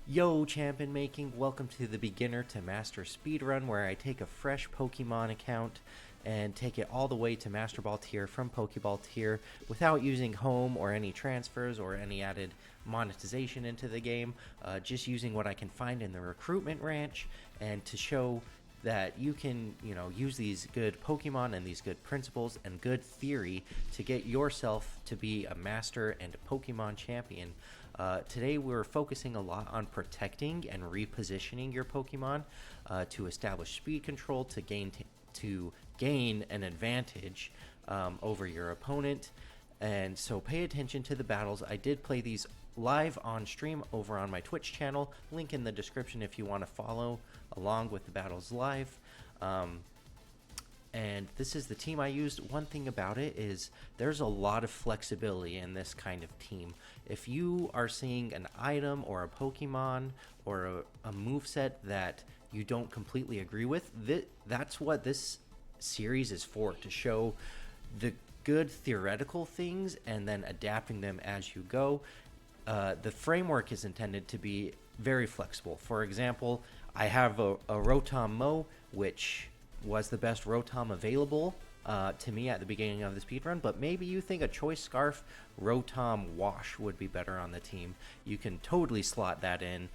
Yo, champion making, welcome to the beginner to master speedrun, where I take a fresh Pokemon account and take it all the way to Master Ball tier from Pokeball tier without using home or any transfers or any added monetization into the game, just using what I can find in the recruitment ranch, and to show that you can, use these good Pokemon and these good principles and good theory to get yourself to be a master and a Pokemon champion. Today we're focusing a lot on protecting and repositioning your Pokemon to establish speed control to gain an advantage over your opponent. And so pay attention to the battles. I did play these live on stream over on my Twitch channel. Link in the description if you want to follow along with the battles live. And this is the team I used. One thing about it is there's a lot of flexibility in this kind of team. If you are seeing an item or a Pokemon or a moveset that you don't completely agree with, that's what this series is for, to show the good theoretical things and then adapting them as you go. The framework is intended to be very flexible. For example, I have a Rotom Mo, which was the best Rotom available to me at the beginning of the speedrun, but maybe you think a Choice Scarf Rotom Wash would be better on the team. You can totally slot that in.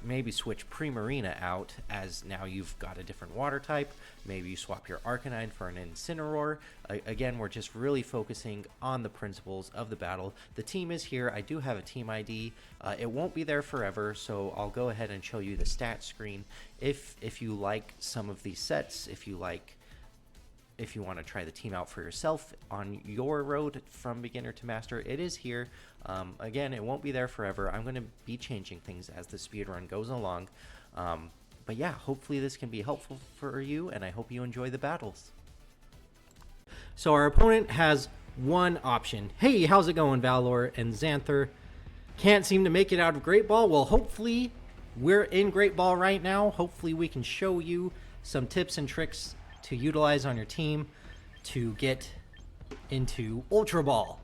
Maybe switch Primarina out, as now you've got a different water type. Maybe you swap your Arcanine for an Incineroar. Again, we're just really focusing on the principles of the battle. The team is here. I do have a team ID. It won't be there forever, so I'll go ahead and show you the stat screen. If you like some of these sets, if you want to try the team out for yourself on your road from beginner to master, it is here. Again, it won't be there forever. I'm going to be changing things as the speedrun goes along. But yeah, hopefully this can be helpful for you, and I hope you enjoy the battles. So our opponent has one option. Hey, how's it going, Valor and Xanther? Can't seem to make it out of Great Ball. Well, hopefully we're in Great Ball right now. Hopefully we can show you some tips and tricks to utilize on your team to get into Ultra Ball,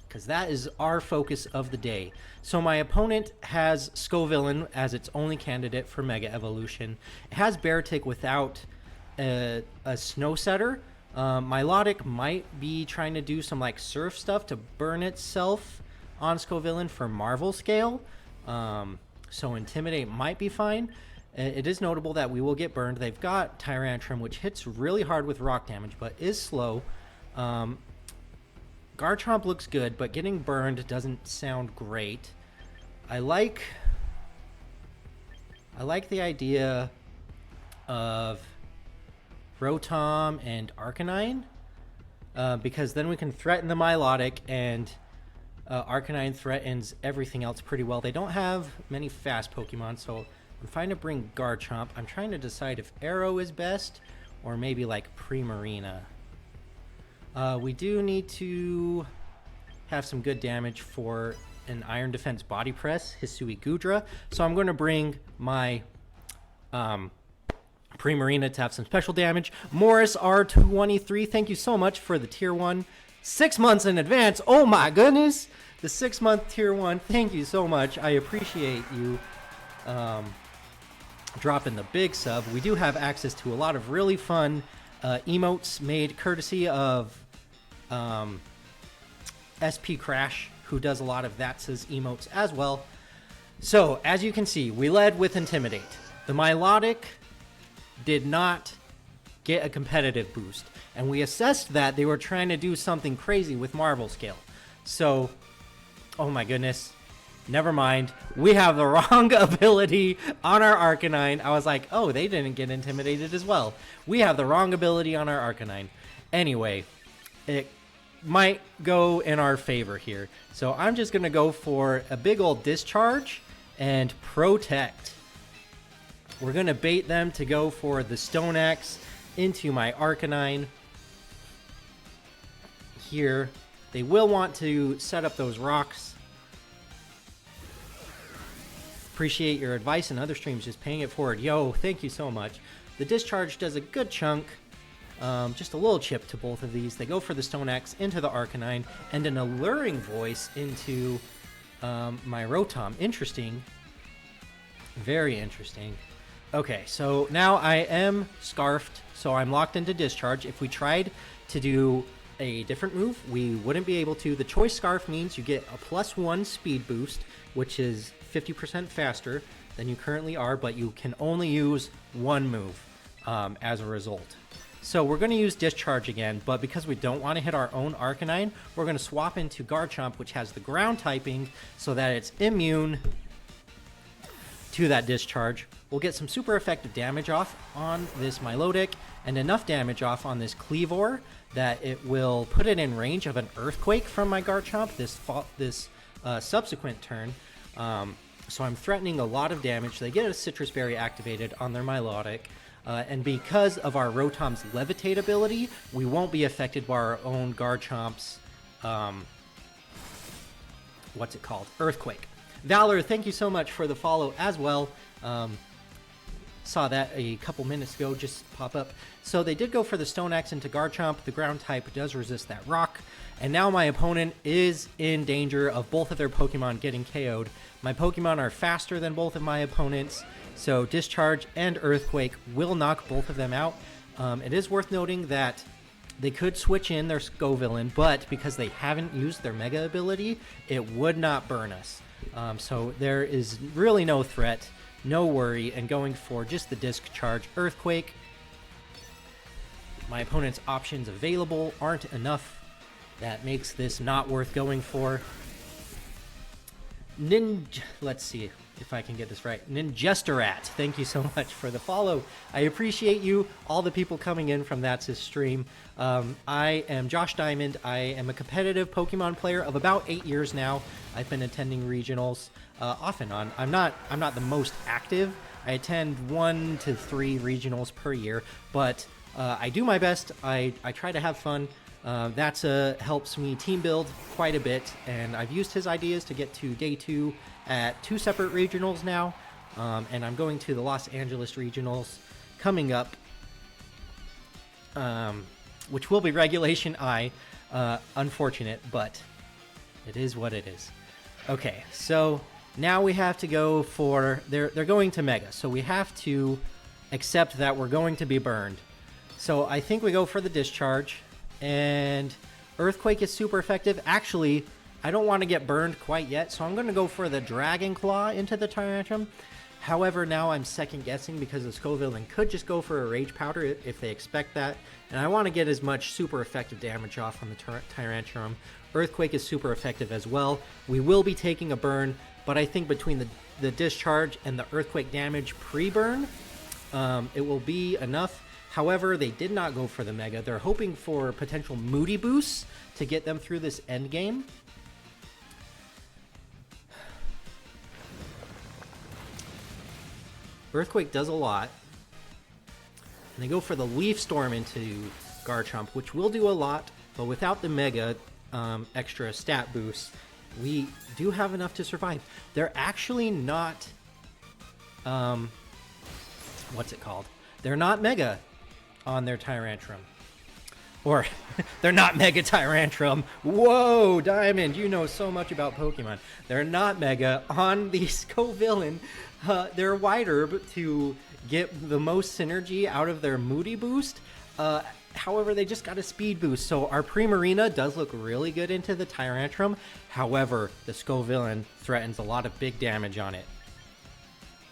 because that is our focus of the day. So my opponent has Scovillain as its only candidate for Mega Evolution. It has Beartic without a Snow Setter. Milotic might be trying to do some like Surf stuff to burn itself on Scovillain for Marvel Scale. So Intimidate might be fine. It is notable that we will get burned. They've got Tyrantrum, which hits really hard with rock damage, but is slow. Garchomp looks good, but getting burned doesn't sound great. I like the idea of Rotom and Arcanine, because then we can threaten the Milotic, and Arcanine threatens everything else pretty well. They don't have many fast Pokemon, so I'm trying to bring Garchomp. I'm trying to decide if Arrow is best or maybe like Primarina. We do need to have some good damage for an Iron Defense Body Press, Hisui Gudra. So I'm going to bring my Primarina to have some special damage. Morris R223, thank you so much for the tier 1. 6 months in advance. Oh my goodness. The 6-month tier 1. Thank you so much. I appreciate you dropping the big sub. We do have access to a lot of really fun emotes made courtesy of SP Crash, who does a lot of That's His emotes as well. So as you can see, we led with Intimidate. The Milotic did not get a competitive boost, and we assessed that they were trying to do something crazy with Marvel Scale. So, oh my goodness, never mind. We have the wrong ability on our Arcanine. I was like, oh, they didn't get intimidated as well. We have the wrong ability on our Arcanine. Anyway, it might go in our favor here. So I'm just going to go for a big old Discharge and Protect. We're going to bait them to go for the Stone Axe into my Arcanine here. They will want to set up those rocks. Appreciate your advice and other streams, just paying it forward. Yo, thank you so much. The Discharge does a good chunk. Just a little chip to both of these. They go for the Stone Axe into the Arcanine, and an Alluring Voice into my Rotom. Interesting. Very interesting. Okay, so now I am scarfed, so I'm locked into discharge. If we tried to do a different move, we wouldn't be able to. The choice scarf means you get a +1 speed boost, which is 50% faster than you currently are, but you can only use one move as a result. So we're going to use discharge again, but because we don't want to hit our own Arcanine, we're going to swap into Garchomp, which has the ground typing, so that it's immune to that discharge. We'll get some super effective damage off on this Milotic and enough damage off on this Cleavor that it will put it in range of an Earthquake from my Garchomp this subsequent turn. So I'm threatening a lot of damage. They get a Citrus Berry activated on their Milotic. And because of our Rotom's Levitate ability, we won't be affected by our own Garchomp's, Earthquake. Valor, thank you so much for the follow as well. Saw that a couple minutes ago just pop up. So they did go for the Stone Axe into Garchomp. The ground type does resist that rock. And now my opponent is in danger of both of their Pokemon getting KO'd. My Pokemon are faster than both of my opponents, so Discharge and Earthquake will knock both of them out. It is worth noting that they could switch in their Scovillain, but because they haven't used their Mega ability, it would not burn us. So there is really no threat, no worry, and going for just the Discharge Earthquake. My opponent's options available aren't enough. That makes this not worth going for. Let's see if I can get this right. Ninjesterat, thank you so much for the follow. I appreciate you, all the people coming in from That's His Stream. I am Josh Diamond. I am a competitive Pokemon player of about 8 years now. I've been attending regionals off and on. I'm not the most active. I attend 1 to 3 regionals per year, but I do my best. I try to have fun. That's helps me team build quite a bit, and I've used his ideas to get to day 2 at 2 separate regionals now, and I'm going to the Los Angeles regionals coming up, which will be Regulation I. Unfortunate, but it is what it is. Okay, so now we have to go for... They're going to Mega, so we have to accept that we're going to be burned. So I think we go for the Discharge. And Earthquake is super effective. Actually, I don't want to get burned quite yet, so I'm going to go for the Dragon Claw into the Tyrantrum. However, now I'm second guessing because the Scovillain could just go for a Rage Powder if they expect that. And I want to get as much super effective damage off on the Tyrantrum. Earthquake is super effective as well. We will be taking a burn, but I think between the Discharge and the Earthquake damage pre-burn, it will be enough. However, they did not go for the Mega. They're hoping for potential Moody boosts to get them through this end game. Earthquake does a lot. And they go for the Leaf Storm into Garchomp, which will do a lot, but without the Mega extra stat boost, we do have enough to survive. They're actually not... what's it called? They're not Mega on their Tyrantrum. Or, they're not Mega Tyrantrum. Whoa, Diamond, you know so much about Pokemon. They're not Mega on the Scovillain. They're wider to get the most synergy out of their Moody boost. However, they just got a speed boost, so our Primarina does look really good into the Tyrantrum. However, the Scovillain threatens a lot of big damage on it.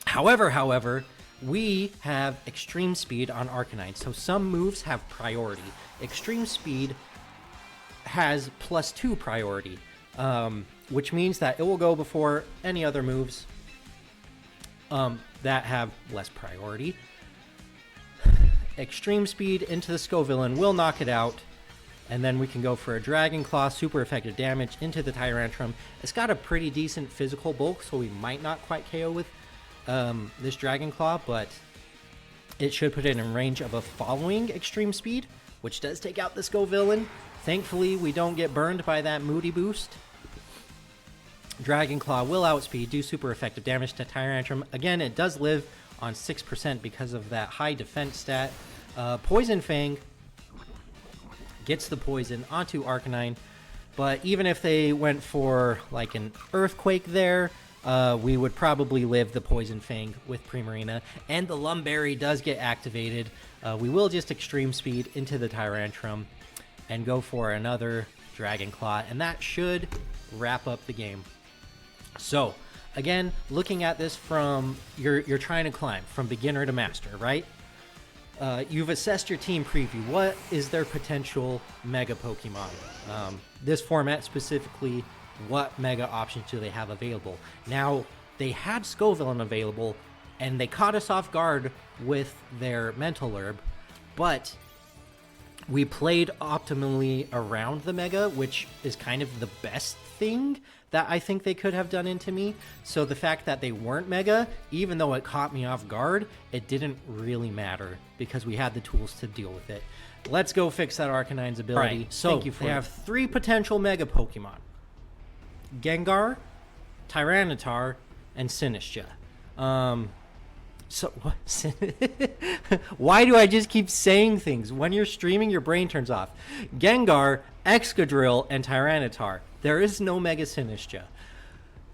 However, we have Extreme Speed on Arcanine, so some moves have priority. Extreme Speed has +2 priority, which means that it will go before any other moves that have less priority. Extreme Speed into the Scovillain will knock it out, and then we can go for a Dragon Claw, super effective damage into the Tyrantrum. It's got a pretty decent physical bulk, so we might not quite KO with this Dragon Claw, but it should put it in range of a following Extreme Speed, which does take out the Scovillain. Thankfully, we don't get burned by that Moody boost. Dragon Claw will outspeed, do super effective damage to Tyrantrum. Again, it does live on 6% because of that high defense stat. Poison Fang gets the poison onto Arcanine, but even if they went for like an Earthquake there, we would probably live the Poison Fang with Primarina, and the Lumberry does get activated. We will just Extreme Speed into the Tyrantrum and go for another Dragon Claw, and that should wrap up the game. So, again, looking at this from, you're trying to climb from beginner to master, right? You've assessed your team preview. What is their potential Mega Pokemon? This format specifically, what Mega options do they have available? Now, they had Scovillain available, and they caught us off guard with their Mental Herb, but we played optimally around the Mega, which is kind of the best thing that I think they could have done into me. So the fact that they weren't Mega, even though it caught me off guard, it didn't really matter because we had the tools to deal with it. Let's go fix that Arcanine's ability. Right, so they have 3 potential Mega Pokemon: Gengar, Tyranitar, and Sinistcha. So why do I just keep saying things? When you're streaming, your brain turns off. Gengar, Excadrill, and Tyranitar. There is no Mega Sinistcha.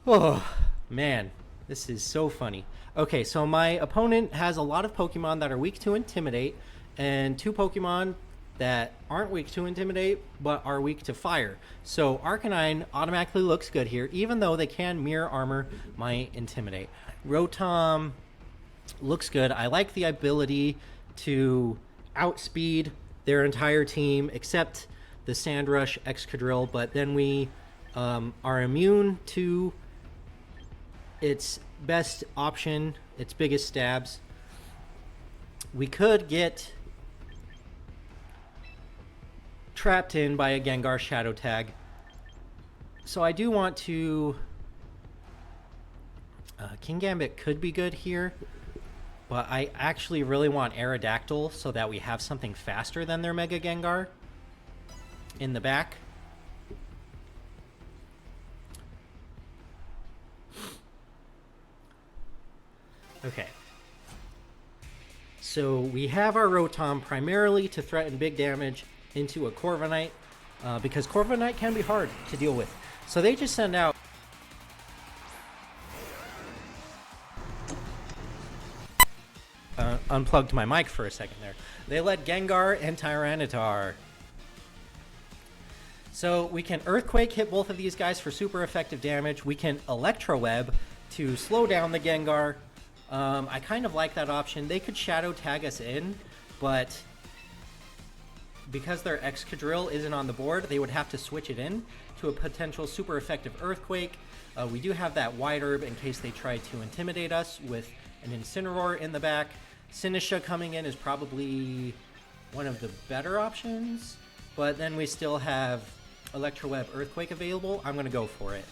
Oh, man. This is so funny. Okay, so my opponent has a lot of Pokemon that are weak to Intimidate, and 2 Pokemon that aren't weak to Intimidate, but are weak to Fire. So Arcanine automatically looks good here, even though they can Mirror Armor my Intimidate. Rotom looks good. I like the ability to outspeed their entire team, except the Sandrush, Excadrill, but then we are immune to its best option, its biggest stabs. We could get trapped in by a Gengar Shadow Tag. So I do want to... Kingambit could be good here, but I actually really want Aerodactyl so that we have something faster than their Mega Gengar in the back. Okay. So we have our Rotom primarily to threaten big damage into a Corviknight, because Corviknight can be hard to deal with. So they just send out... unplugged my mic for a second there. They let Gengar and Tyranitar. So we can Earthquake, hit both of these guys for super effective damage. We can Electroweb to slow down the Gengar. I kind of like that option. They could Shadow Tag us in, but because their Excadrill isn't on the board, they would have to switch it in to a potential super effective Earthquake. We do have that Wide Herb in case they try to intimidate us with an Incineroar in the back. Sinistcha coming in is probably one of the better options, but then we still have Electroweb Earthquake available. I'm going to go for it.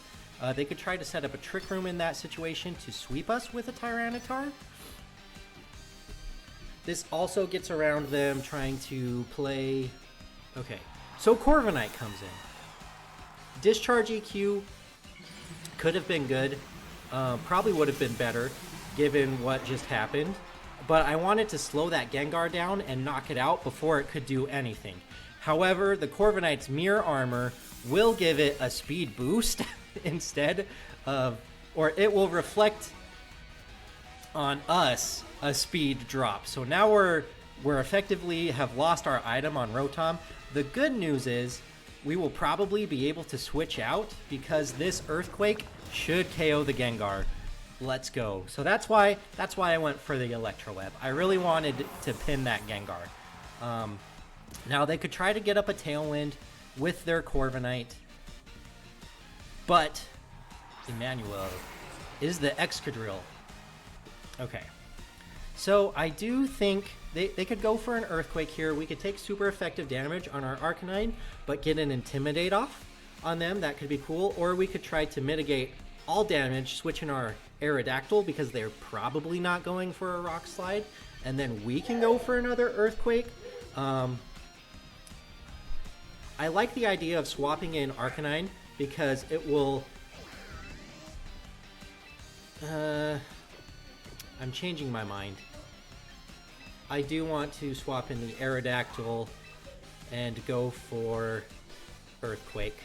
They could try to set up a Trick Room in that situation to sweep us with a Tyranitar. This also gets around them trying to play... Okay, so Corviknight comes in. Discharge EQ could have been good. Probably would have been better given what just happened. But I wanted to slow that Gengar down and knock it out before it could do anything. However, the Corviknight's Mirror Armor will give it a speed boost instead of... Or it will reflect on us a speed drop. So now we're effectively have lost our item on Rotom. The good news is we will probably be able to switch out because this Earthquake should KO the Gengar. Let's go. So that's why I went for the Electroweb. I really wanted to pin that Gengar. Now they could try to get up a Tailwind with their Corviknight, but Emmanuel is the Excadrill. Okay. So I do think they could go for an Earthquake here. We could take super effective damage on our Arcanine, but get an Intimidate off on them. That could be cool. Or we could try to mitigate all damage, switching our Aerodactyl because they're probably not going for a Rock Slide, and then we can go for another Earthquake. I like the idea of swapping in Arcanine because it will... I'm changing my mind. I do want to swap in the Aerodactyl and go for Earthquake.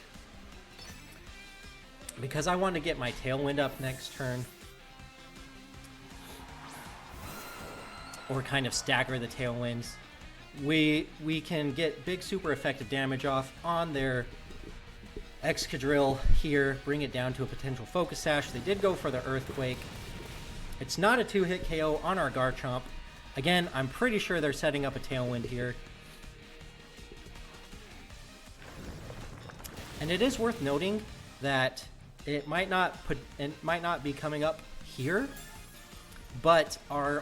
because I want to get my Tailwind up next turn, or kind of stagger the Tailwinds, we can get big super effective damage off on their Excadrill here, bring it down to a potential Focus Sash. They did go for the Earthquake. It's not a 2-hit KO on our Garchomp. Again, I'm pretty sure they're setting up a Tailwind here. And it is worth noting that it might not be coming up here, but our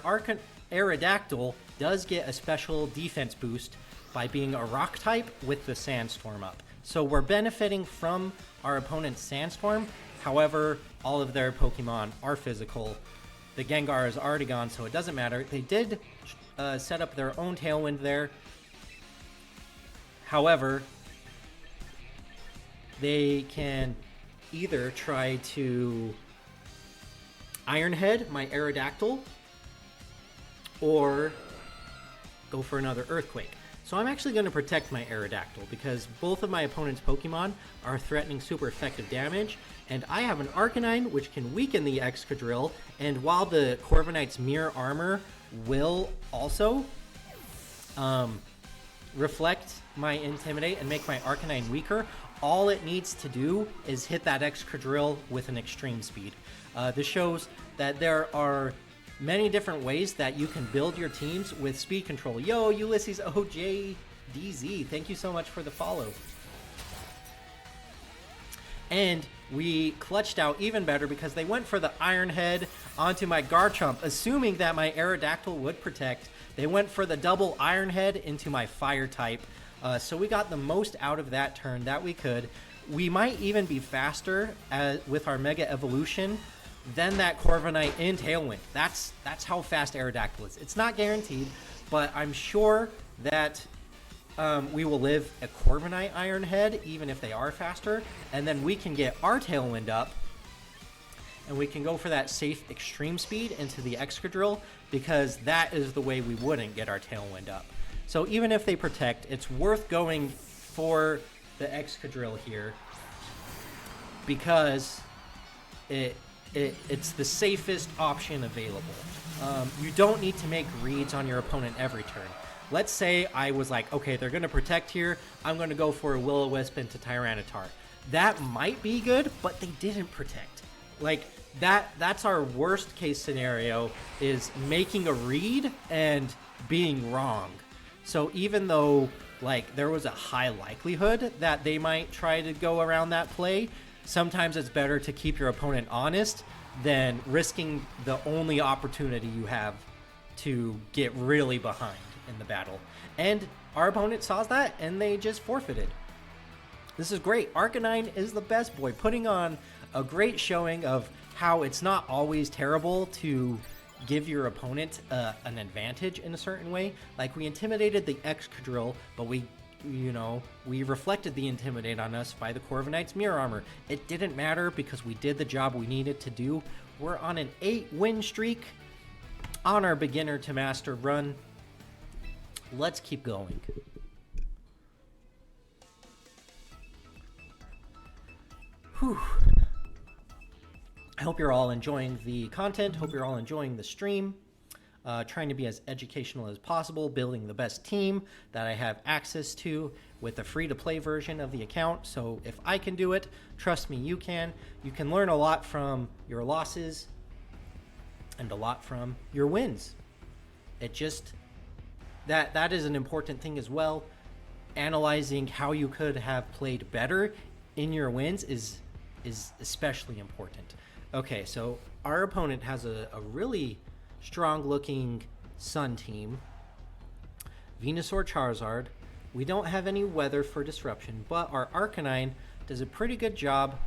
Aerodactyl does get a special defense boost by being a rock type with the Sandstorm up. So we're benefiting from our opponent's Sandstorm. However, all of their Pokemon are physical. The Gengar is already gone, so it doesn't matter. They did set up their own Tailwind there. However, they can either try to Iron Head my Aerodactyl or go for another Earthquake. So I'm actually going to protect my Aerodactyl because both of my opponent's Pokemon are threatening super effective damage, and I have an Arcanine which can weaken the Excadrill, and while the Corviknight's Mirror Armor will also reflect my Intimidate and make my Arcanine weaker, all it needs to do is hit that Excadrill with an Extreme Speed. This shows that there are many different ways that you can build your teams with speed control. Yo, Ulysses OJDZ, thank you so much for the follow. And we clutched out even better because they went for the Iron Head onto my Garchomp, assuming that my Aerodactyl would protect. They went for the double Iron Head into my Fire type. So we got the most out of that turn that we could. We might even be faster with our Mega Evolution than that Corviknight in Tailwind. That's how fast Aerodactyl is. It's not guaranteed, but I'm sure that we will live a Corviknight Iron Head, even if they are faster, and then we can get our Tailwind up, and we can go for that safe Extreme Speed into the Excadrill, because that is the way we wouldn't get our Tailwind up. So even if they protect, it's worth going for the Excadrill here, because it's the safest option available. You don't need to make reads on your opponent every turn. Let's say I was like, okay, they're going to protect here. I'm going to go for a Will-O-Wisp into Tyranitar. That might be good, but they didn't protect. Like, that's our worst case scenario, is making a read and being wrong. So even though, like, there was a high likelihood that they might try to go around that play, sometimes it's better to keep your opponent honest than risking the only opportunity you have to get really behind in the battle. And our opponent saw that, and they just forfeited. This is great. Arcanine is the best boy, putting on a great showing of how it's not always terrible to give your opponent an advantage in a certain way. Like, we intimidated the Excadrill, but we reflected the Intimidate on us by the Corviknight's Mirror Armor. It didn't matter because we did the job we needed to do. We're on an 8-win streak on our beginner to master run. Let's keep going. Whew. I hope you're all enjoying the content. Hope you're all enjoying the stream. Trying to be as educational as possible, building the best team that I have access to with the free-to-play version of the account. So if I can do it, trust me, you can. You can learn a lot from your losses and a lot from your wins. It just, that is an important thing as well. Analyzing how you could have played better in your wins is especially important. Okay, so our opponent has a really strong looking Sun team. Venusaur, Charizard. We don't have any weather for disruption, but our Arcanine does a pretty good job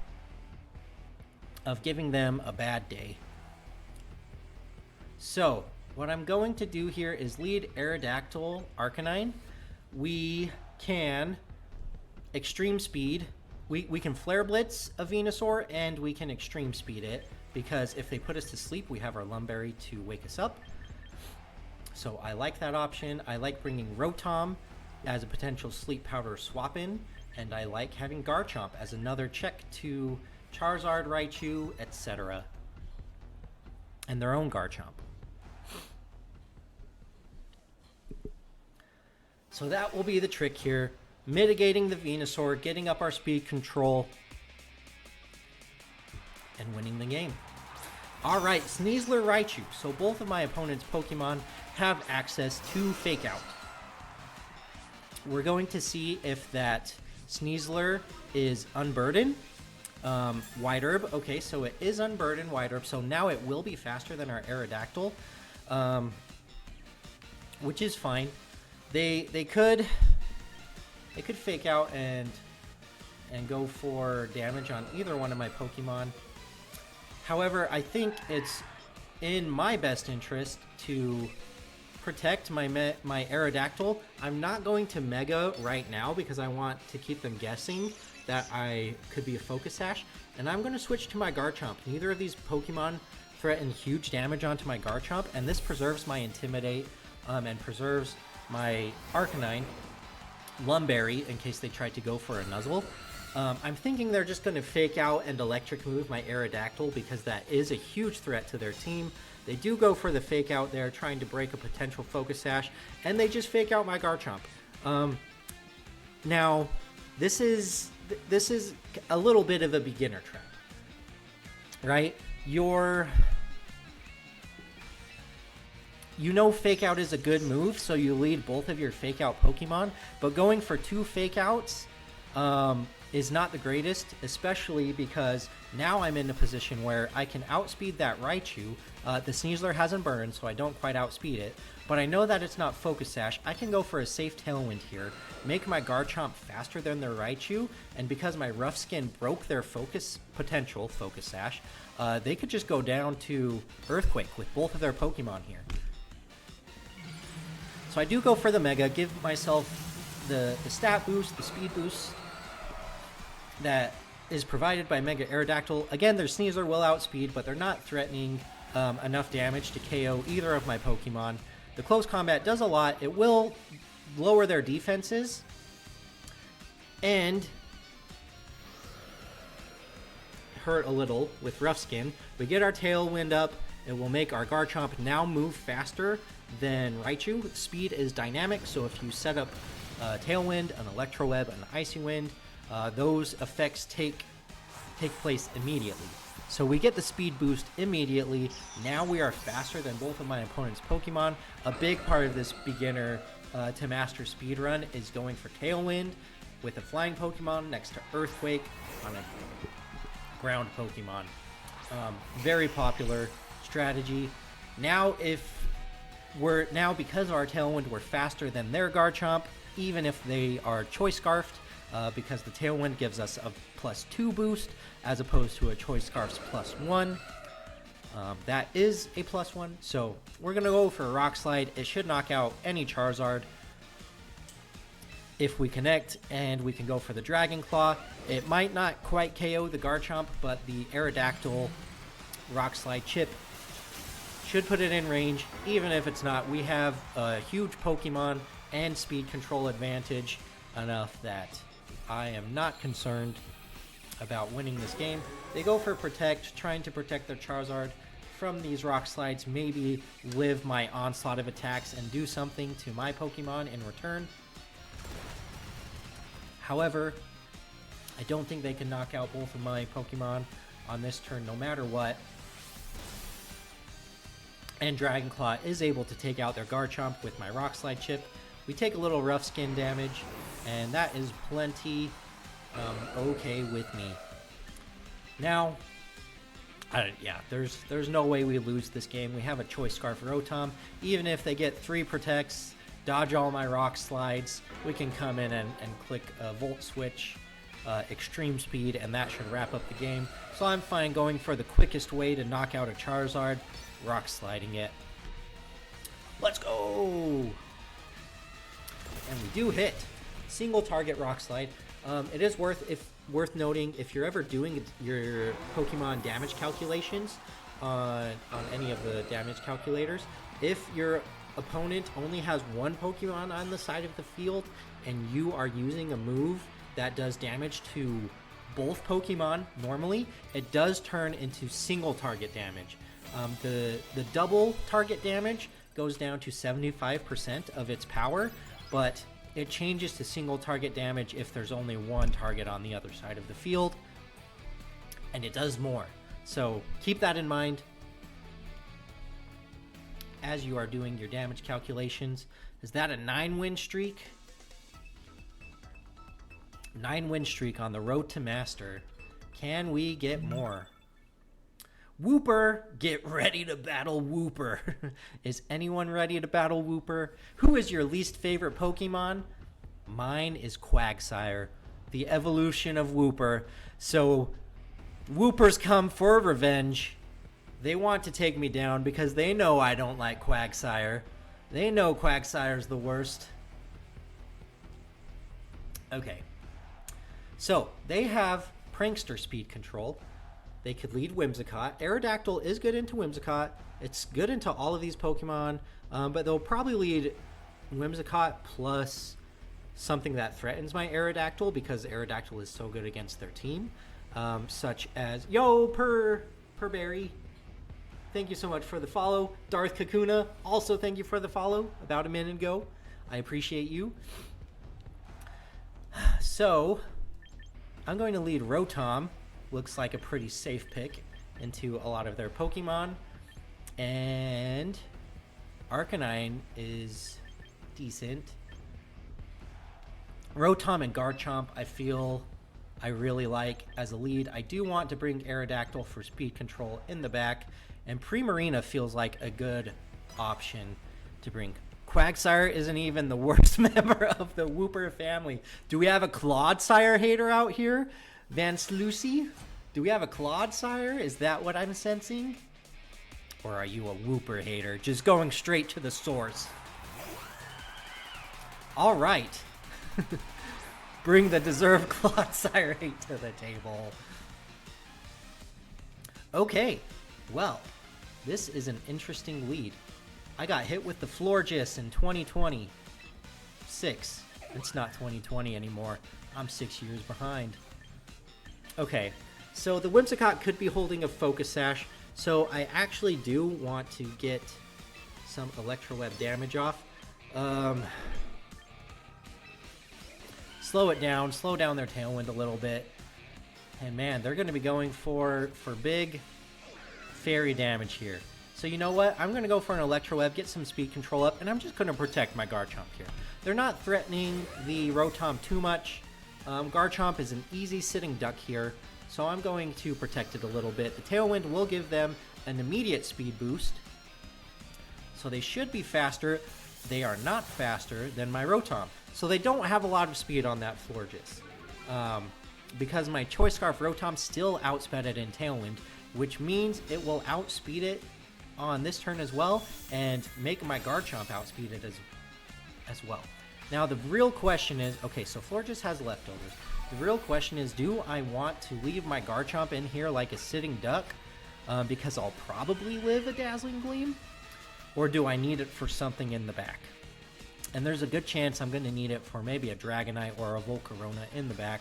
of giving them a bad day. So what I'm going to do here is lead Aerodactyl Arcanine. We can Extreme Speed. We can Flare Blitz a Venusaur, and we can Extreme Speed it, because if they put us to sleep, we have our Lumberry to wake us up. So I like that option. I like bringing Rotom as a potential Sleep Powder swap-in, and I like having Garchomp as another check to Charizard, Raichu, etc. And their own Garchomp. So that will be the trick here. Mitigating the Venusaur, getting up our speed control, and winning the game. Alright, Sneasler, Raichu. So both of my opponent's Pokemon have access to Fake Out. We're going to see if that Sneasler is Unburdened. Wide Herb. Okay, so it is Unburdened, Wide Herb. So now it will be faster than our Aerodactyl, which is fine. They could Fake Out and go for damage on either one of my Pokemon. However, I think it's in my best interest to protect my Aerodactyl. I'm not going to Mega right now because I want to keep them guessing that I could be a Focus Sash. And I'm going to switch to my Garchomp. Neither of these Pokemon threaten huge damage onto my Garchomp, and this preserves my Intimidate and preserves my Arcanine, Lumberry, in case they tried to go for a Nuzzle. I'm thinking they're just going to Fake Out and Electric Move my Aerodactyl because that is a huge threat to their team. They do go for the Fake Out there, trying to break a potential Focus Sash, and they just Fake Out my Garchomp. Now, this is a little bit of a beginner trap, right? You know Fake Out is a good move, so you lead both of your Fake Out Pokemon, but going for 2 Fake Outs is not the greatest, especially because now I'm in a position where I can outspeed that Raichu. The Sneasler hasn't burned, so I don't quite outspeed it, but I know that it's not Focus Sash. I can go for a safe Tailwind here, make my Garchomp faster than their Raichu, and because my Rough Skin broke their potential Focus Sash, they could just go down to Earthquake with both of their Pokemon here. So I do go for the Mega, give myself the stat boost, the speed boost that is provided by Mega Aerodactyl. Again, their Sneasler will outspeed, but they're not threatening enough damage to KO either of my Pokemon. The close combat does a lot. It will lower their defenses and hurt a little with Rough Skin. We get our Tailwind up. It will make our Garchomp now move faster than Raichu. Speed is dynamic, so if you set up Tailwind, an Electro Web, an Icy Wind, those effects take place immediately. So we get the speed boost immediately. Now we are faster than both of my opponent's Pokemon. A big part of this beginner to master speedrun is going for Tailwind with a flying Pokemon next to Earthquake on a ground Pokemon. Very popular strategy. Now because our Tailwind we're faster than their Garchomp, even if they are Choice Scarfed, because the Tailwind gives us a +2 boost as opposed to a Choice Scarf's +1. That is a +1, so we're going to go for a Rock Slide. It should knock out any Charizard. If we connect and we can go for the Dragon Claw, it might not quite KO the Garchomp, but the Aerodactyl Rock Slide chip should put it in range. Even if it's not, we have a huge Pokemon and speed control advantage enough that I am not concerned about winning this game. They go for Protect, trying to protect their Charizard from these Rock Slides, maybe live my onslaught of attacks and do something to my Pokemon in return. However, I don't think they can knock out both of my Pokemon on this turn no matter what. And Dragon Claw is able to take out their Garchomp with my Rock Slide chip. We take a little Rough Skin damage, and that is plenty okay with me. Now, yeah, there's no way we lose this game. We have a Choice Scarf Rotom. Even if they get 3 Protects, dodge all my Rock Slides, we can come in and click a Volt Switch, Extreme Speed, and that should wrap up the game. So I'm fine going for the quickest way to knock out a Charizard, Rock Sliding it. Let's go! And we do hit. Single target Rock Slide. It is worth noting, if you're ever doing your Pokemon damage calculations on any of the damage calculators, if your opponent only has 1 Pokemon on the side of the field and you are using a move that does damage to both Pokemon normally, it does turn into single target damage. The double target damage goes down to 75% of its power, but it changes to single target damage if there's only one target on the other side of the field, and it does more. So keep that in mind as you are doing your damage calculations. Is that a 9-win streak? 9-win streak on the road to master. Can we get more? Wooper, get ready to battle Wooper. Is anyone ready to battle Wooper? Who is your least favorite Pokemon? Mine is Quagsire, the evolution of Wooper. So Woopers come for revenge. They want to take me down because they know I don't like Quagsire. They know Quagsire's the worst. Okay. So they have Prankster speed control. They could lead Whimsicott. Aerodactyl is good into Whimsicott. It's good into all of these Pokemon, but they'll probably lead Whimsicott plus something that threatens my Aerodactyl because Aerodactyl is so good against their team, such as Perberry. Thank you so much for the follow. Darth Kakuna, also thank you for the follow about a minute ago. I appreciate you. So I'm going to lead Rotom. Looks like a pretty safe pick into a lot of their Pokemon. And Arcanine is decent. Rotom and Garchomp, I feel I really like as a lead. I do want to bring Aerodactyl for speed control in the back. And Primarina feels like a good option to bring. Quagsire isn't even the worst member of the Wooper family. Do we have a Clodsire hater out here? Vanslucy? Do we have a Clodsire? Is that what I'm sensing? Or are you a Wooper hater? Just going straight to the source. All right. Bring the deserved Clodsire hate to the table. Okay. Well, this is an interesting lead. I got hit with the Florges in 2020. 6. It's not 2020 anymore. I'm 6 years behind. Okay, so the Whimsicott could be holding a Focus Sash, so I actually do want to get some Electroweb damage off. Slow it down, slow down their Tailwind a little bit. And man, they're going to be going for big fairy damage here. So you know what? I'm going to go for an Electroweb, get some speed control up, and I'm just going to protect my Garchomp here. They're not threatening the Rotom too much. Garchomp is an easy sitting duck here, so I'm going to protect it a little bit. The Tailwind will give them an immediate speed boost, so they should be faster. They are not faster than my Rotom, so they don't have a lot of speed on that Florges. Because my Choice Scarf Rotom still outsped it in Tailwind, which means it will outspeed it on this turn as well, and make my Garchomp outspeed it as well. Now the real question is, okay, so Florges has leftovers. The real question is, do I want to leave my Garchomp in here like a sitting duck, because I'll probably live a Dazzling Gleam, or do I need it for something in the back? And there's a good chance I'm going to need it for maybe a Dragonite or a Volcarona in the back.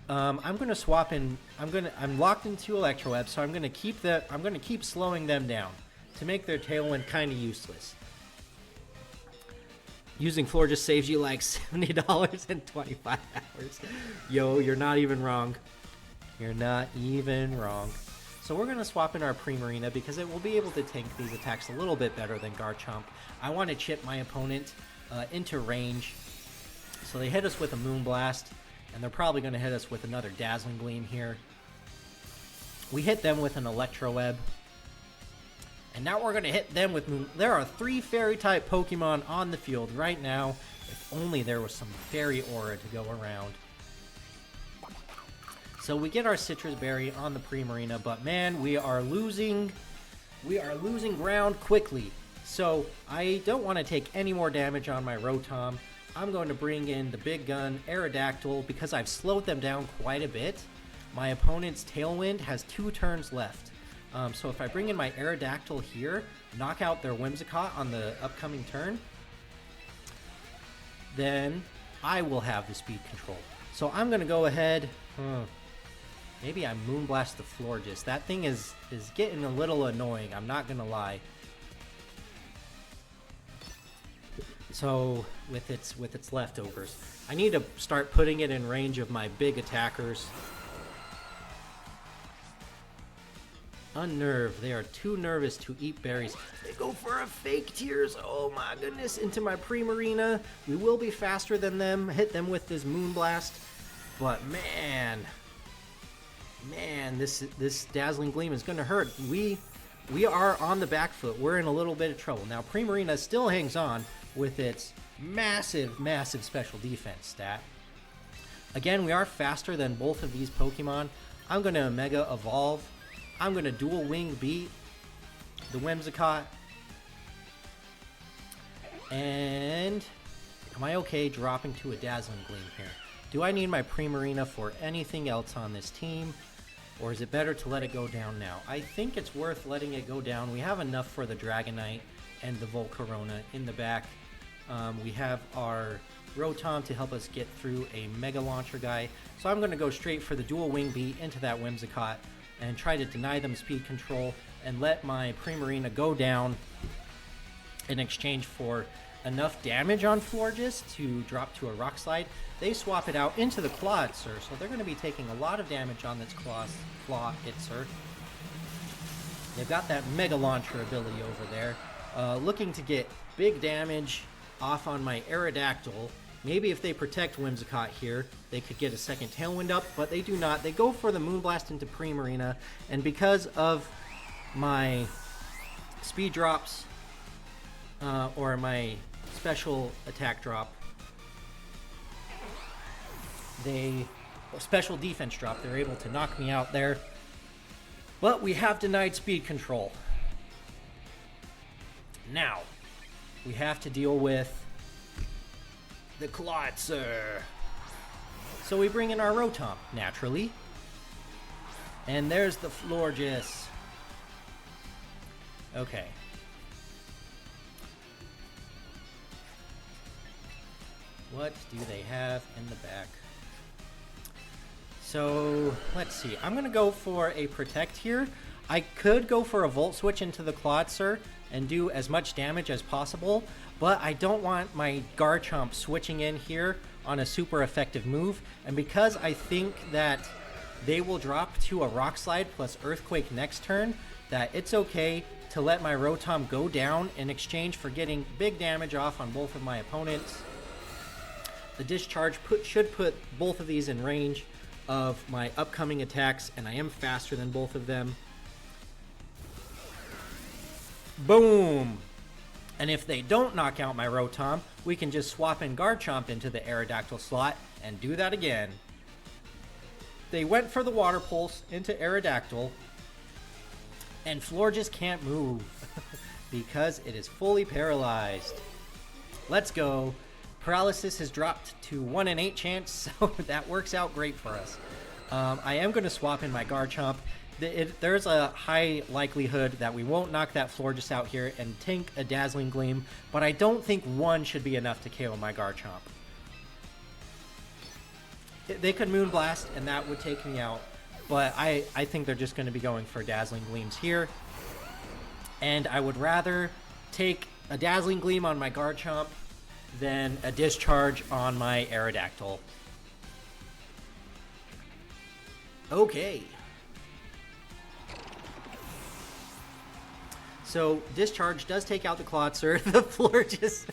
I'm going to swap in. I'm locked into Electroweb, so I'm going to keep slowing them down to make their Tailwind kind of useless. Using Florges saves you like $70 in 25 hours. Yo, you're not even wrong. You're not even wrong. So we're going to swap in our Primarina because it will be able to tank these attacks a little bit better than Garchomp. I want to chip my opponent into range. So they hit us with a Moonblast, and they're probably going to hit us with another Dazzling Gleam here. We hit them with an Electroweb. And now we're going to hit them with Moon. There are 3 Fairy-type Pokemon on the field right now. If only there was some Fairy Aura to go around. So we get our Citrus Berry on the Primarina, but man, we are losing ground quickly. So I don't want to take any more damage on my Rotom. I'm going to bring in the big gun, Aerodactyl, because I've slowed them down quite a bit. My opponent's Tailwind has 2 turns left. So if I bring in my Aerodactyl here, knock out their Whimsicott on the upcoming turn, then I will have the speed control. So I'm going to go ahead. Maybe I Moonblast the Florges. That thing is getting a little annoying, I'm not gonna lie. So with its leftovers, I need to start putting it in range of my big attackers. Unnerved. They are too nervous to eat berries. They go for a fake tears. Oh my goodness. Into my Primarina. We will be faster than them. Hit them with this Moonblast. But man, this Dazzling Gleam is going to hurt. We are on the back foot. We're in a little bit of trouble. Now Primarina still hangs on with its massive special defense stat. Again, we are faster than both of these Pokemon. I'm going to Mega Evolve. I'm going to Dual Wing beat the Whimsicott. And am I okay dropping to a Dazzling Gleam here? Do I need my Primarina for anything else on this team? Or is it better to let it go down now? I think it's worth letting it go down. We have enough for the Dragonite and the Volcarona in the back. We have our Rotom to help us get through a Mega Launcher guy. So I'm going to go straight for the Dual Wing beat into that Whimsicott and try to deny them speed control and let my Primarina go down in exchange for enough damage on Florges to drop to a Rock Slide. They swap it out into the Clawitzer, so they're going to be taking a lot of damage on this Clawitzer. They've got that Mega Launcher ability over there. Looking to get big damage off on my Aerodactyl. Maybe if they protect Whimsicott here, they could get a second Tailwind up, but they do not. They go for the Moonblast into Primarina, and because of my speed drops, or my special attack drop, special defense drop, they're able to knock me out there. But we have denied speed control. Now, we have to deal with the Clawitzer. So we bring in our Rotom, naturally. And there's the Florges. Okay. What do they have in the back? So, let's see. I'm going to go for a Protect here. I could go for a Volt Switch into the Clawitzer and do as much damage as possible, but I don't want my Garchomp switching in here on a super effective move, and because I think that they will drop to a Rock Slide plus Earthquake next turn, that it's okay to let my Rotom go down in exchange for getting big damage off on both of my opponents. The Discharge should put both of these in range of my upcoming attacks, and I am faster than both of them. Boom! And if they don't knock out my Rotom, we can just swap in Garchomp into the Aerodactyl slot and do that again. They went for the Water Pulse into Aerodactyl, and Florges can't move because it is fully paralyzed. Let's go. Paralysis has dropped to 1 in 8 chance, so that works out great for us. I am going to swap in my Garchomp. There's a high likelihood that we won't knock that Florges out here and tank a Dazzling Gleam, but I don't think 1 should be enough to KO my Garchomp. They could Moonblast, and that would take me out, but I think they're just going to be going for Dazzling Gleams here. And I would rather take a Dazzling Gleam on my Garchomp than a Discharge on my Aerodactyl. Okay. So, Discharge does take out the Clawitzer. The Florges...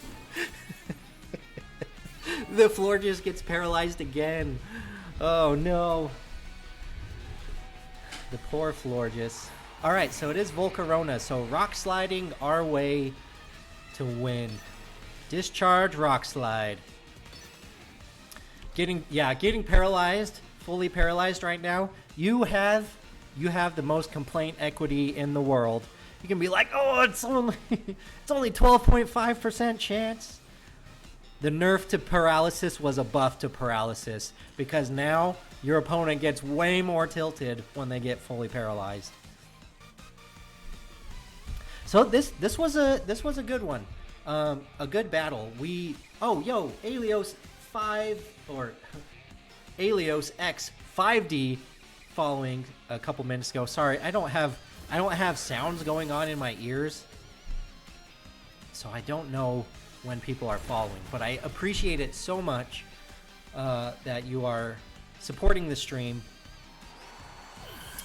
the Florges gets paralyzed again. Oh, no. The poor Florges. Alright, so it is Volcarona. So, Rock Sliding our way to win. Discharge, Rock Slide. Getting paralyzed, fully paralyzed right now. You have the most complaint equity in the world. You can be like, oh, it's only 12.5% chance. The nerf to paralysis was a buff to paralysis because now your opponent gets way more tilted when they get fully paralyzed. So this was a good one. A good battle. Alios X 5D following a couple minutes ago. Sorry, I don't have sounds going on in my ears, so I don't know when people are following. But I appreciate it so much that you are supporting the stream,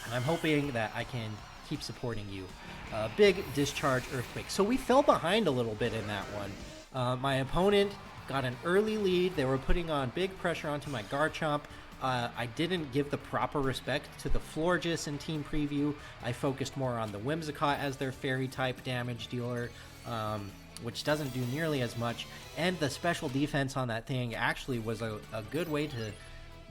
and I'm hoping that I can keep supporting you. Big discharge earthquake. So we fell behind a little bit in that one. My opponent got an early lead. They were putting on big pressure onto my Garchomp. I didn't give the proper respect to the Florges in Team Preview. I focused more on the Whimsicott as their fairy-type damage dealer, which doesn't do nearly as much. And the special defense on that thing actually was a good way to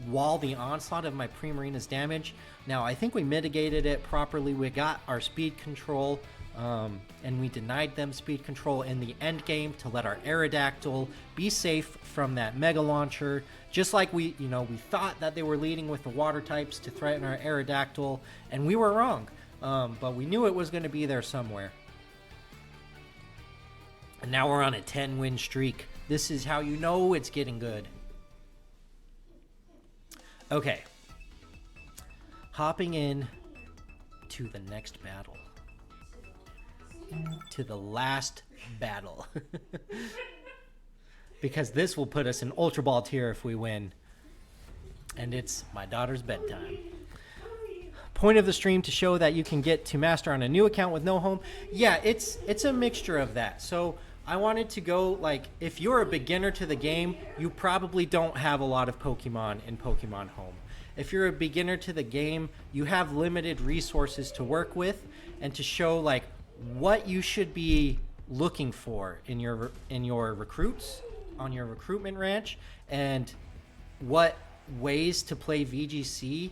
wall the onslaught of my Primarina's damage. Now, I think we mitigated it properly. We got our speed control, and we denied them speed control in the end game to let our Aerodactyl be safe from that Mega Launcher. Just like we thought that they were leading with the water types to threaten our Aerodactyl, and we were wrong. But we knew it was going to be there somewhere. And now we're on a 10-win streak. This is how you know it's getting good. Okay. Hopping in to the next battle. To the last battle. Because this will put us in Ultra Ball tier if we win. And it's my daughter's bedtime. Point of the stream to show that you can get to Master on a new account with no home. Yeah, it's a mixture of that. So I wanted to go, like, if you're a beginner to the game, you probably don't have a lot of Pokemon in Pokemon Home. If you're a beginner to the game, you have limited resources to work with and to show, like, what you should be looking for in your recruits on your recruitment ranch, and what ways to play VGC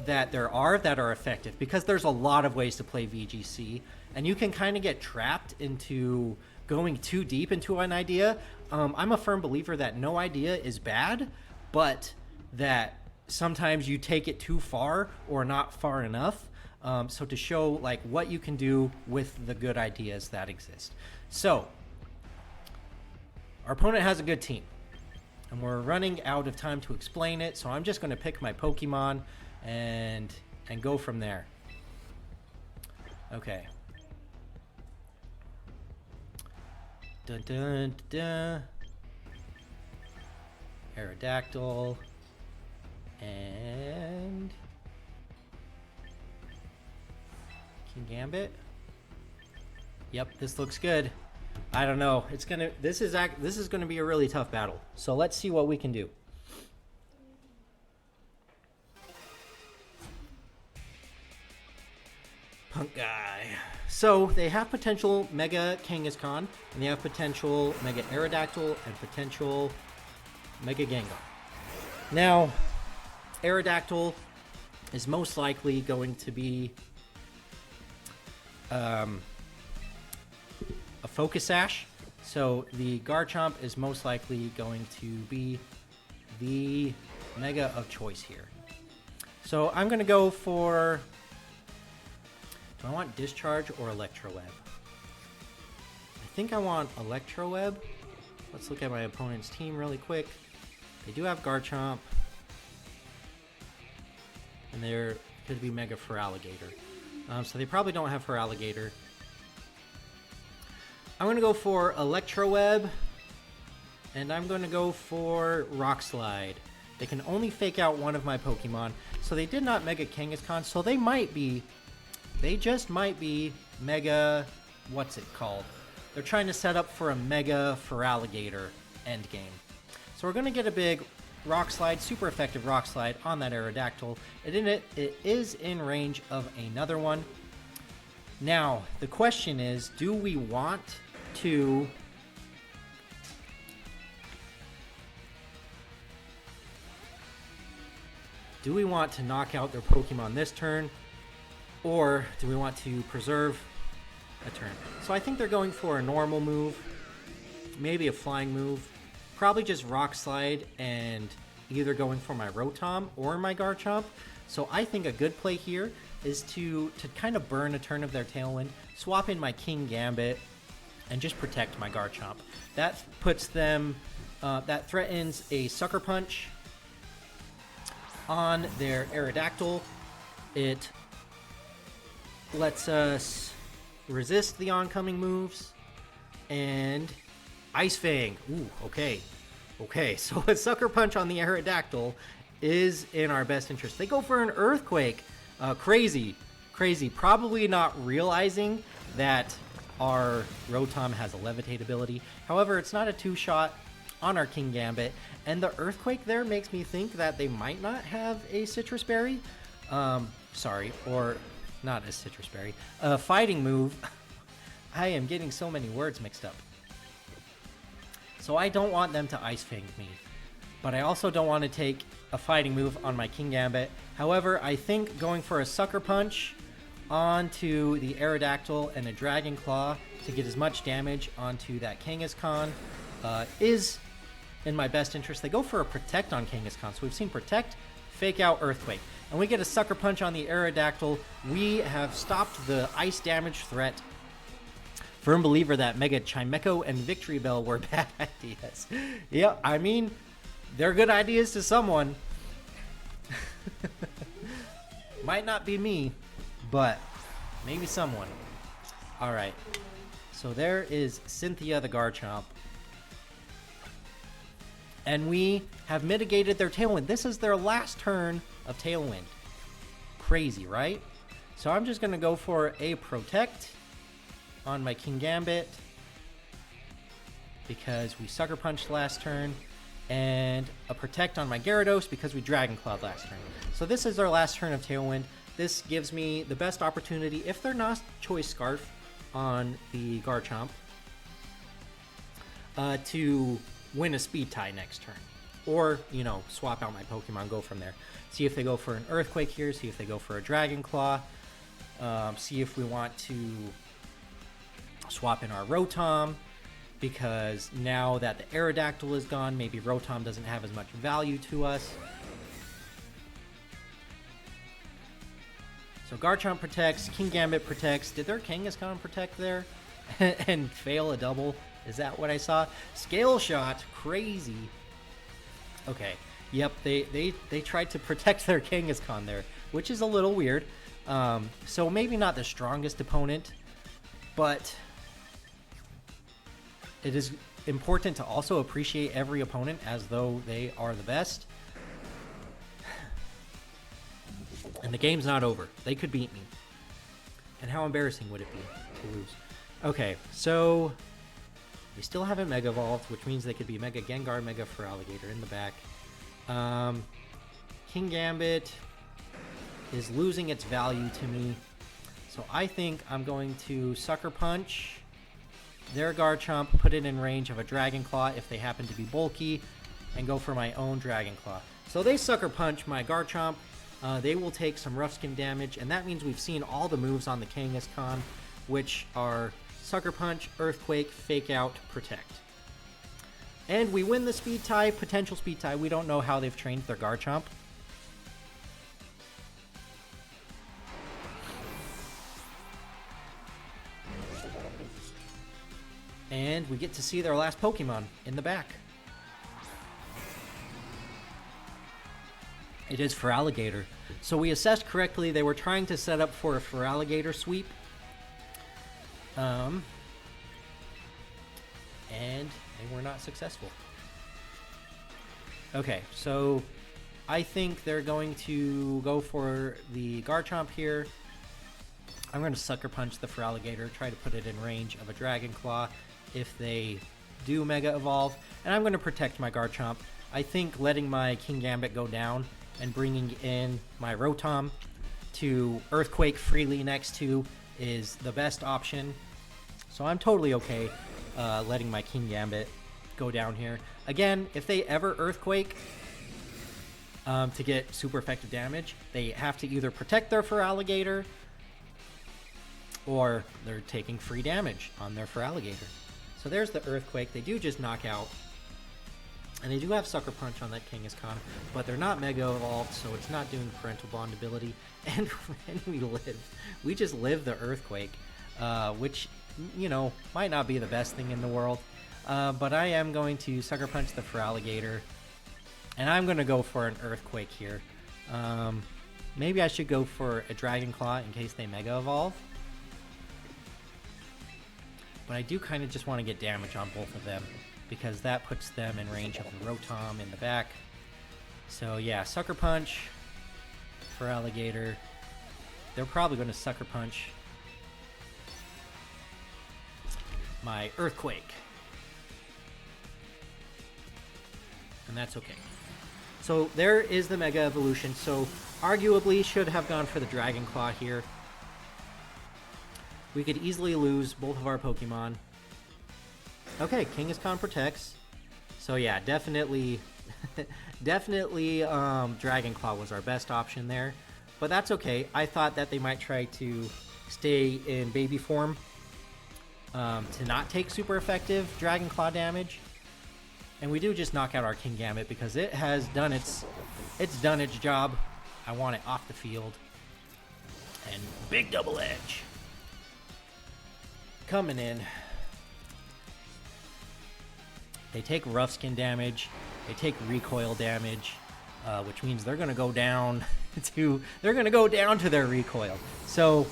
that are effective, because there's a lot of ways to play VGC, and you can kind of get trapped into going too deep into an idea. I'm a firm believer that no idea is bad, but that sometimes you take it too far or not far enough. So to show, like, what you can do with the good ideas that exist. So our opponent has a good team, and we're running out of time to explain it, so I'm just going to pick my Pokemon and go from there. Okay. Dun dun dun. Aerodactyl. And King Gambit. Yep, this looks good. I don't know. This is gonna be a really tough battle. So let's see what we can do. Punk guy. So they have potential Mega Kangaskhan, and they have potential Mega Aerodactyl and potential Mega Gengar. Now, Aerodactyl is most likely going to be a Focus Sash. So the Garchomp is most likely going to be the Mega of choice here. So I'm going to go for... Do I want Discharge or Electroweb? I think I want Electroweb. Let's look at my opponent's team really quick. They do have Garchomp. And there could be Mega Feraligatr. So they probably don't have Feraligatr. I'm going to go for Electroweb. And I'm going to go for Rock Slide. They can only fake out one of my Pokemon. So they did not Mega Kangaskhan. So they might be... They just might be Mega... What's it called? They're trying to set up for a Mega Feraligatr endgame. So we're going to get a big Rock Slide, super effective Rock Slide on that Aerodactyl. It is in range of another one. Now, the question is, do we want to... Do we want to knock out their Pokemon this turn? Or do we want to preserve a turn? So I think they're going for a normal move. Maybe a flying move. Probably just Rock Slide and either going for my Rotom or my Garchomp. So I think a good play here is to kind of burn a turn of their Tailwind, swap in my King Gambit, and just protect my Garchomp. That puts them... that threatens a Sucker Punch on their Aerodactyl. It lets us resist the oncoming moves. And Ice Fang. Ooh, okay. Okay, so a Sucker Punch on the Aerodactyl is in our best interest. They go for an Earthquake. Crazy. Probably not realizing that our Rotom has a Levitate ability. However, it's not a two-shot on our King Gambit. And the Earthquake there makes me think that they might not have a Citrus Berry. Sorry, or not a Citrus Berry. A Fighting move. I am getting so many words mixed up. So I don't want them to Ice Fang me. But I also don't want to take a Fighting move on my King Gambit. However, I think going for a Sucker Punch onto the Aerodactyl and a Dragon Claw to get as much damage onto that Kangaskhan is in my best interest. They go for a Protect on Kangaskhan. So we've seen Protect, Fake Out, Earthquake. And we get a Sucker Punch on the Aerodactyl. We have stopped the ice damage threat. Firm believer that Mega Chimecho and Victory Bell were bad ideas. Yeah, I mean, they're good ideas to someone. Might not be me, but maybe someone. Alright, so there is Cynthia the Garchomp. And we have mitigated their Tailwind. This is their last turn of Tailwind. Crazy, right? So I'm just going to go for a Protect on my King Gambit because we Sucker Punched last turn, and a Protect on my Gyarados because we Dragon Clawed last turn. So this is our last turn of Tailwind. This gives me the best opportunity, if they're not Choice Scarf on the Garchomp, to win a Speed Tie next turn. Or, you know, swap out my Pokemon, go from there. See if they go for an Earthquake here, see if they go for a Dragon Claw, see if we want to swap in our Rotom, because now that the Aerodactyl is gone, maybe Rotom doesn't have as much value to us. So Garchomp protects, King Gambit protects. Did their Kangaskhan protect there and fail a double? Is that what I saw? Scale Shot, crazy. Okay, yep, they tried to protect their Kangaskhan there, which is a little weird. So maybe not the strongest opponent, but it is important to also appreciate every opponent as though they are the best. And the game's not over. They could beat me. And how embarrassing would it be to lose? Okay, so they still haven't Mega Evolved, which means they could be Mega Gengar, Mega Feraligatr in the back. King Gambit is losing its value to me. So I think I'm going to Sucker Punch their Garchomp, put it in range of a Dragon Claw if they happen to be bulky, and go for my own Dragon Claw. So they Sucker Punch my Garchomp. They will take some rough skin damage, and that means we've seen all the moves on the Kangaskhan, which are Sucker Punch, Earthquake, Fake Out, Protect. And we win the Speed Tie, potential Speed Tie. We don't know how they've trained their Garchomp. And we get to see their last Pokemon in the back. It is Feraligatr. So we assessed correctly. They were trying to set up for a Feraligatr sweep. And they were not successful. Okay, so I think they're going to go for the Garchomp here. I'm going to Sucker Punch the Feraligatr, try to put it in range of a Dragon Claw if they do Mega Evolve. And I'm going to protect my Garchomp. I think letting my King Gambit go down and bringing in my Rotom to Earthquake freely next to is the best option. So I'm totally okay letting my King Gambit go down here. Again, if they ever Earthquake to get super effective damage, they have to either protect their Feraligatr or they're taking free damage on their Feraligatr. So there's the Earthquake. They do just knock out. And they do have Sucker Punch on that Kangaskhan, but they're not Mega Evolved, so it's not doing Parental Bond ability. And we just live the Earthquake, which, you know, might not be the best thing in the world. But I am going to Sucker Punch the Feraligatr, and I'm going to go for an Earthquake here. Maybe I should go for a Dragon Claw in case they Mega Evolve. But I do kind of just want to get damage on both of them, because that puts them in range of the Rotom in the back. So yeah, Sucker Punch for Alligator. They're probably going to Sucker Punch my Earthquake. And that's okay. So there is the Mega Evolution. So arguably should have gone for the Dragon Claw here. We could easily lose both of our Pokemon. Okay, Kangaskhan protects. So yeah, definitely definitely Dragon Claw was our best option there. But that's okay. I thought that they might try to stay in baby form to not take super effective Dragon Claw damage. And we do just knock out our Kingambit because it has done its job. I want it off the field. And big double edge coming in. They take rough skin damage. They take recoil damage, which means they're going to go down to their recoil. So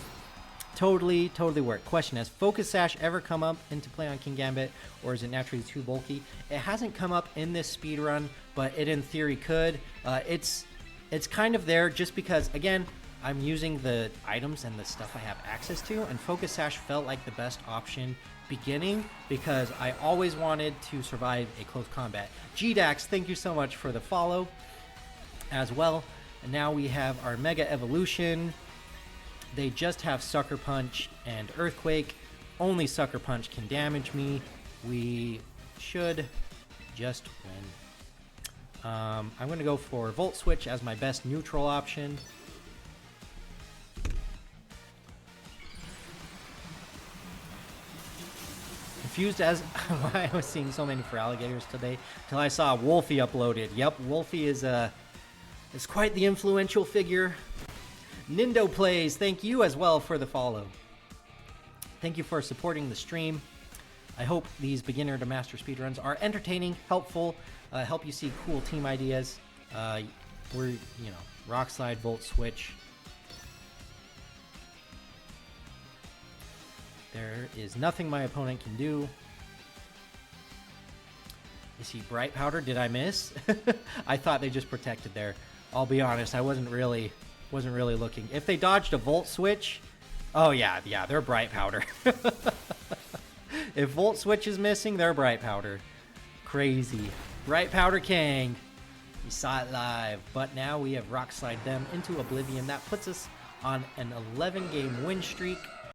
totally work. Question: has Focus Sash ever come up into play on Kingambit, or is it naturally too bulky? It hasn't come up in this speedrun, but it in theory could. It's kind of there just because, again, I'm using the items and the stuff I have access to, and Focus Sash felt like the best option beginning because I always wanted to survive a close combat. GDAX, thank you so much for the follow as well. And now we have our Mega Evolution. They just have Sucker Punch and Earthquake. Only Sucker Punch can damage me. We should just win. I'm going to go for Volt Switch as my best neutral option. Confused as why I was seeing so many for alligators today till I saw Wolfie uploaded. Yep, Wolfie is quite the influential figure. Nindo Plays, thank you as well for the follow. Thank you for supporting the stream. I hope these beginner to master speedruns are entertaining, helpful, help you see cool team ideas. We're, Rock Slide, Volt Switch. There is nothing my opponent can do. Is he Bright Powder? Did I miss? I thought they just protected there. I'll be honest, I wasn't really looking. If they dodged a Volt Switch, oh yeah, they're Bright Powder. If Volt Switch is missing, they're Bright Powder. Crazy. Bright Powder Kang. You saw it live. But now we have Rock Slide them into oblivion. That puts us on an 11-game win streak.